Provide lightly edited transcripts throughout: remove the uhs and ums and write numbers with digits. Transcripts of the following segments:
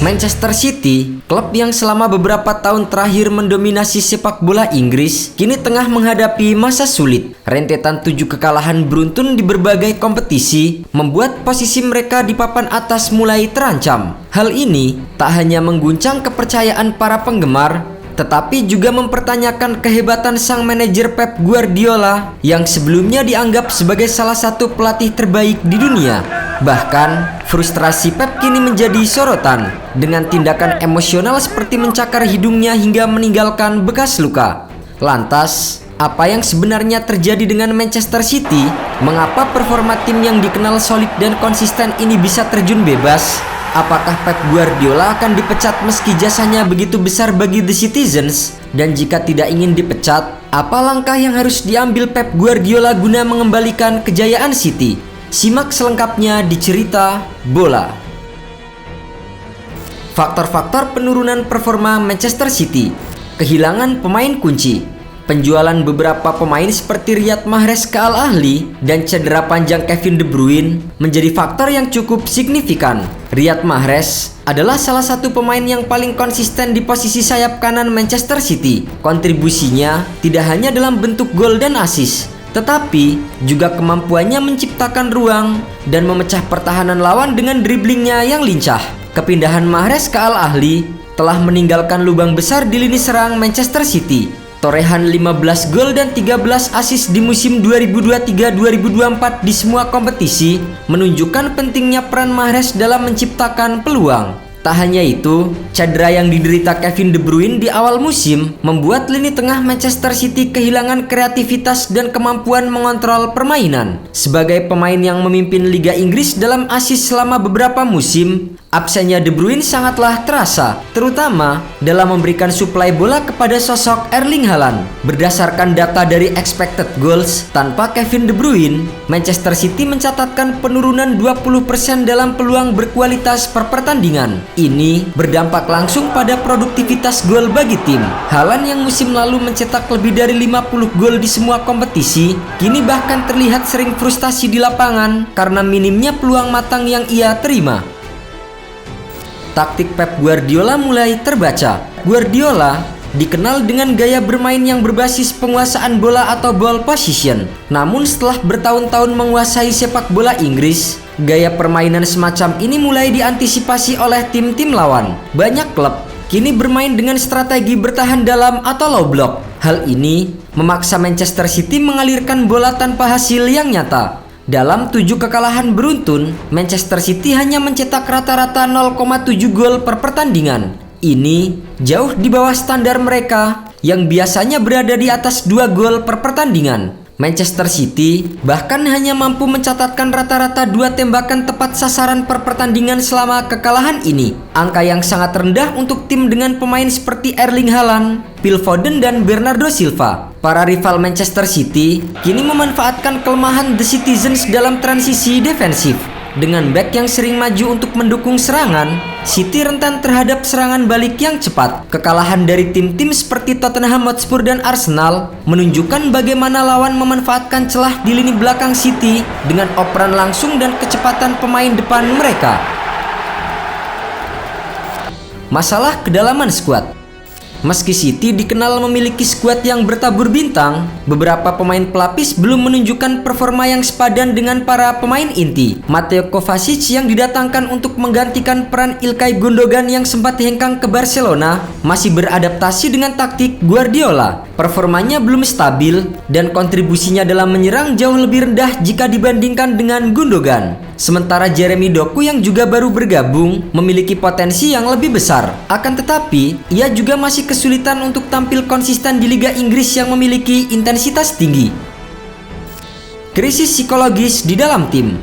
Manchester City, klub yang selama beberapa tahun terakhir mendominasi sepak bola Inggris, kini tengah menghadapi masa sulit. Rentetan 7 kekalahan beruntun di berbagai kompetisi membuat posisi mereka di papan atas mulai terancam. Hal ini tak hanya mengguncang kepercayaan para penggemar, tetapi juga mempertanyakan kehebatan sang manajer Pep Guardiola yang sebelumnya dianggap sebagai salah satu pelatih terbaik di dunia. Bahkan, frustrasi Pep kini menjadi sorotan dengan tindakan emosional seperti mencakar hidungnya hingga meninggalkan bekas luka. Lantas, apa yang sebenarnya terjadi dengan Manchester City? Mengapa performa tim yang dikenal solid dan konsisten ini bisa terjun bebas? Apakah Pep Guardiola akan dipecat meski jasanya begitu besar bagi The Citizens? Dan jika tidak ingin dipecat, apa langkah yang harus diambil Pep Guardiola guna mengembalikan kejayaan City? Simak selengkapnya di Cerita Bola. Faktor-faktor penurunan performa Manchester City. Kehilangan pemain kunci. Penjualan beberapa pemain seperti Riyad Mahrez ke Al Ahly dan cedera panjang Kevin De Bruyne menjadi faktor yang cukup signifikan. Riyad Mahrez adalah salah satu pemain yang paling konsisten di posisi sayap kanan Manchester City. Kontribusinya tidak hanya dalam bentuk gol dan assist, tetapi juga kemampuannya menciptakan ruang dan memecah pertahanan lawan dengan driblingnya yang lincah. Kepindahan Mahrez ke Al Ahly telah meninggalkan lubang besar di lini serang Manchester City. Torehan 15 gol dan 13 assist di musim 2023-2024 di semua kompetisi menunjukkan pentingnya peran Mahrez dalam menciptakan peluang. Tak hanya itu, cedera yang diderita Kevin De Bruyne di awal musim membuat lini tengah Manchester City kehilangan kreativitas dan kemampuan mengontrol permainan. Sebagai pemain yang memimpin Liga Inggris dalam assist selama beberapa musim, absennya De Bruyne sangatlah terasa, terutama dalam memberikan suplai bola kepada sosok Erling Haaland. Berdasarkan data dari expected goals, tanpa Kevin De Bruyne, Manchester City mencatatkan penurunan 20% dalam peluang berkualitas per pertandingan. Ini berdampak langsung pada produktivitas gol bagi tim. Haaland yang musim lalu mencetak lebih dari 50 gol di semua kompetisi, kini bahkan terlihat sering frustasi di lapangan karena minimnya peluang matang yang ia terima. Taktik Pep Guardiola mulai terbaca. Guardiola dikenal dengan gaya bermain yang berbasis penguasaan bola atau ball position. Namun setelah bertahun-tahun menguasai sepak bola Inggris, gaya permainan semacam ini mulai diantisipasi oleh tim-tim lawan. Banyak klub kini bermain dengan strategi bertahan dalam atau low block. Hal ini memaksa Manchester City mengalirkan bola tanpa hasil yang nyata. Dalam 7 kekalahan beruntun, Manchester City hanya mencetak rata-rata 0,7 gol per pertandingan. Ini jauh di bawah standar mereka yang biasanya berada di atas 2 gol per pertandingan. Manchester City bahkan hanya mampu mencatatkan rata-rata 2 tembakan tepat sasaran per pertandingan selama kekalahan ini. Angka yang sangat rendah untuk tim dengan pemain seperti Erling Haaland, Phil Foden, dan Bernardo Silva. Para rival Manchester City kini memanfaatkan kelemahan The Citizens dalam transisi defensif. Dengan back yang sering maju untuk mendukung serangan, City rentan terhadap serangan balik yang cepat. Kekalahan dari tim-tim seperti Tottenham Hotspur dan Arsenal menunjukkan bagaimana lawan memanfaatkan celah di lini belakang City dengan operan langsung dan kecepatan pemain depan mereka. Masalah kedalaman skuad. Meski City dikenal memiliki skuad yang bertabur bintang, beberapa pemain pelapis belum menunjukkan performa yang sepadan dengan para pemain inti. Mateo Kovacic yang didatangkan untuk menggantikan peran Ilkay Gundogan yang sempat hengkang ke Barcelona masih beradaptasi dengan taktik Guardiola. Performanya belum stabil dan kontribusinya dalam menyerang jauh lebih rendah jika dibandingkan dengan Gundogan. Sementara Jeremy Doku yang juga baru bergabung memiliki potensi yang lebih besar. Akan tetapi, ia juga masih kesulitan untuk tampil konsisten di Liga Inggris yang memiliki intensitas tinggi. Krisis psikologis di dalam tim.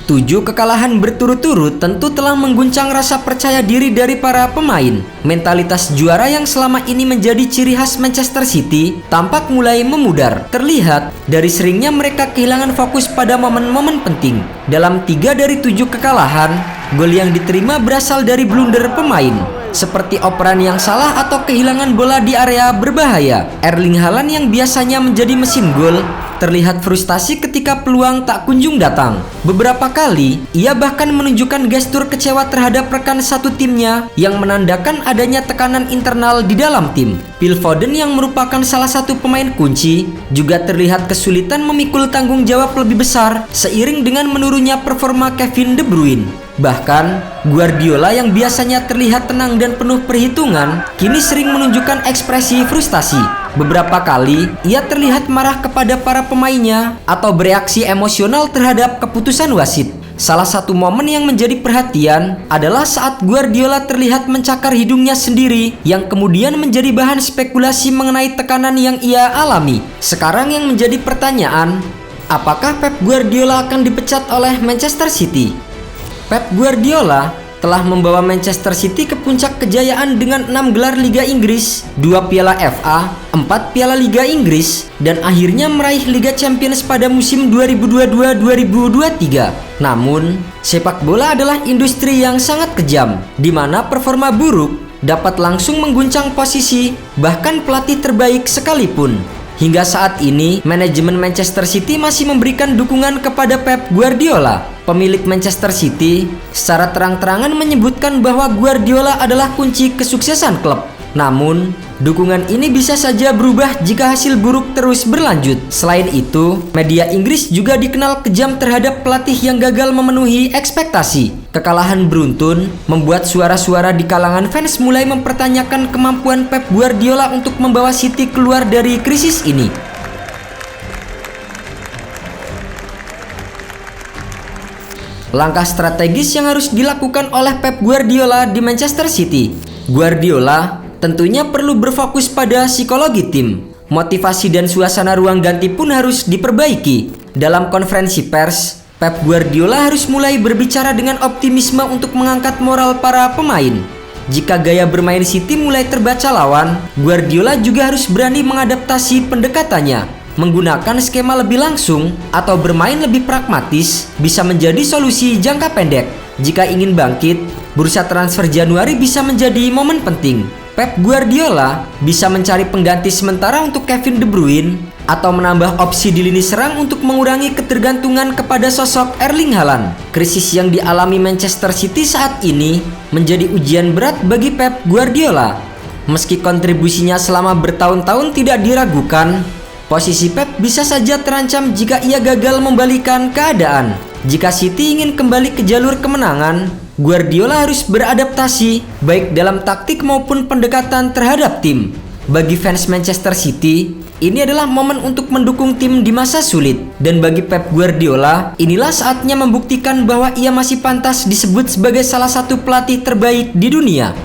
7 kekalahan berturut-turut tentu telah mengguncang rasa percaya diri dari para pemain. Mentalitas juara yang selama ini menjadi ciri khas Manchester City tampak mulai memudar. Terlihat dari seringnya mereka kehilangan fokus pada momen-momen penting. Dalam 3 dari 7 kekalahan, gol yang diterima berasal dari blunder pemain, seperti operan yang salah atau kehilangan bola di area berbahaya. Erling Haaland yang biasanya menjadi mesin gol terlihat frustasi ketika peluang tak kunjung datang. Beberapa kali, ia bahkan menunjukkan gestur kecewa terhadap rekan satu timnya yang menandakan adanya tekanan internal di dalam tim. Phil Foden yang merupakan salah satu pemain kunci juga terlihat kesulitan memikul tanggung jawab lebih besar seiring dengan menurunnya performa Kevin De Bruyne. Bahkan, Guardiola yang biasanya terlihat tenang dan penuh perhitungan, kini sering menunjukkan ekspresi frustasi. Beberapa kali, ia terlihat marah kepada para pemainnya atau bereaksi emosional terhadap keputusan wasit. Salah satu momen yang menjadi perhatian adalah saat Guardiola terlihat mencakar hidungnya sendiri yang kemudian menjadi bahan spekulasi mengenai tekanan yang ia alami. Sekarang yang menjadi pertanyaan, apakah Pep Guardiola akan dipecat oleh Manchester City? Pep Guardiola telah membawa Manchester City ke puncak kejayaan dengan 6 gelar Liga Inggris, 2 Piala FA, 4 Piala Liga Inggris, dan akhirnya meraih Liga Champions pada musim 2022-2023. Namun, sepak bola adalah industri yang sangat kejam, di mana performa buruk dapat langsung mengguncang posisi bahkan pelatih terbaik sekalipun. Hingga saat ini, manajemen Manchester City masih memberikan dukungan kepada Pep Guardiola. Pemilik Manchester City secara terang-terangan menyebutkan bahwa Guardiola adalah kunci kesuksesan klub. Namun, dukungan ini bisa saja berubah jika hasil buruk terus berlanjut. Selain itu, media Inggris juga dikenal kejam terhadap pelatih yang gagal memenuhi ekspektasi. Kekalahan beruntun membuat suara-suara di kalangan fans mulai mempertanyakan kemampuan Pep Guardiola untuk membawa City keluar dari krisis ini. Langkah strategis yang harus dilakukan oleh Pep Guardiola di Manchester City. Guardiola tentunya perlu berfokus pada psikologi tim. Motivasi dan suasana ruang ganti pun harus diperbaiki. Dalam konferensi pers, Pep Guardiola harus mulai berbicara dengan optimisme untuk mengangkat moral para pemain. Jika gaya bermain City mulai terbaca lawan, Guardiola juga harus berani mengadaptasi pendekatannya. Menggunakan skema lebih langsung atau bermain lebih pragmatis bisa menjadi solusi jangka pendek. Jika ingin bangkit, bursa transfer Januari bisa menjadi momen penting. Pep Guardiola bisa mencari pengganti sementara untuk Kevin De Bruyne atau menambah opsi di lini serang untuk mengurangi ketergantungan kepada sosok Erling Haaland. Krisis yang dialami Manchester City saat ini menjadi ujian berat bagi Pep Guardiola. Meski kontribusinya selama bertahun-tahun tidak diragukan, posisi Pep bisa saja terancam jika ia gagal membalikan keadaan. Jika City ingin kembali ke jalur kemenangan, Guardiola harus beradaptasi baik dalam taktik maupun pendekatan terhadap tim. Bagi fans Manchester City, ini adalah momen untuk mendukung tim di masa sulit. Dan bagi Pep Guardiola, inilah saatnya membuktikan bahwa ia masih pantas disebut sebagai salah satu pelatih terbaik di dunia.